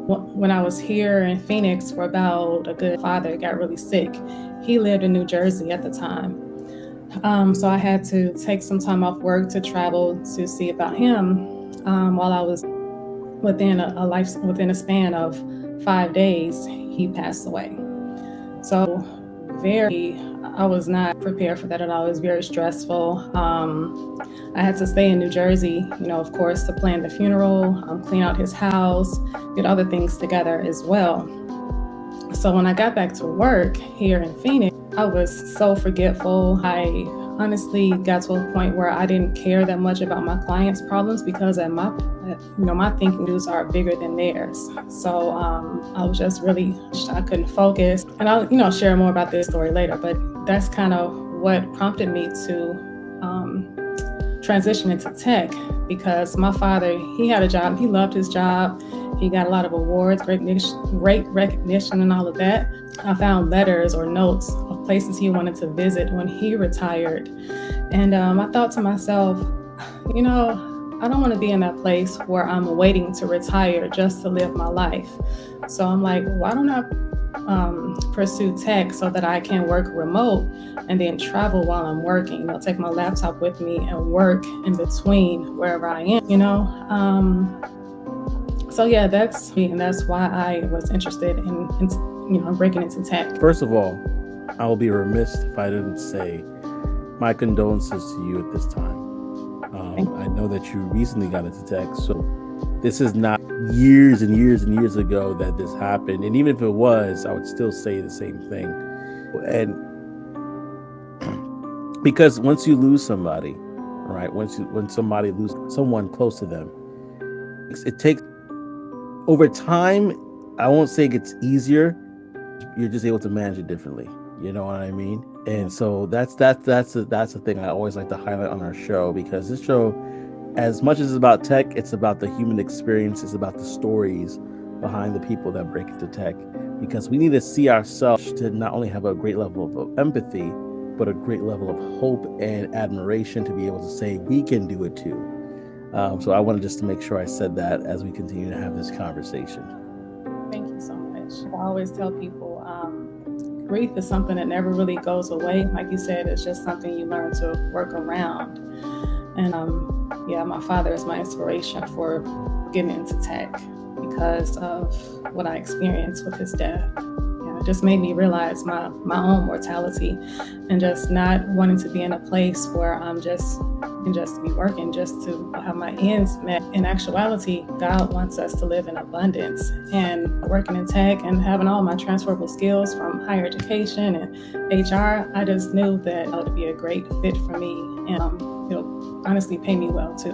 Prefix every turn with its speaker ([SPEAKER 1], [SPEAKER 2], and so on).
[SPEAKER 1] When I was here in Phoenix for about a good father got really sick. He lived in New Jersey at the time. So I had to take some time off work to travel to see about him while I was within a span of 5 days, he passed away. So I was not prepared for that at all. It was very stressful. I had to stay in New Jersey, of course, to plan the funeral, clean out his house, get other things together as well. So when I got back to work here in Phoenix, I was so forgetful. I honestly got to a point where I didn't care that much about my clients' problems because my thinking views are bigger than theirs. So I was just I couldn't focus. And I'll share more about this story later, but that's kind of what prompted me to transition into tech, because my father, he had a job, he loved his job. He got a lot of awards, great recognition and all of that. I found letters or notes of places he wanted to visit when he retired. And I thought to myself, I don't want to be in that place where I'm waiting to retire just to live my life. So I'm like, why don't I pursue tech so that I can work remote and then travel while I'm working? Take my laptop with me and work in between wherever I am, So yeah, that's me, and that's why I was interested in breaking into tech.
[SPEAKER 2] First of all, I will be remiss if I didn't say my condolences to you at this time. I know that you recently got into tech, so this is not years and years and years ago that this happened. And even if it was, I would still say the same thing. And because once you lose somebody, right? When somebody loses someone close to them, it takes over time. I won't say it gets easier. You're just able to manage it differently. You know what I mean? And so that's the thing I always like to highlight on our show, because this show, as much as it's about tech, it's about the human experience. It's about the stories behind the people that break into tech, because we need to see ourselves to not only have a great level of empathy, but a great level of hope and admiration to be able to say we can do it too. So I wanted just to make sure I said that as we continue to have this conversation.
[SPEAKER 1] Thank you so much. I always tell people, grief is something that never really goes away. Like you said, it's just something you learn to work around. And my father is my inspiration for getting into tech because of what I experienced with his death. It just made me realize my own mortality and just not wanting to be in a place where I'm just be working just to have my ends met. In actuality, God wants us to live in abundance, and working in tech and having all my transferable skills from higher education and HR, I just knew that it would be a great fit for me, and honestly pay me well too.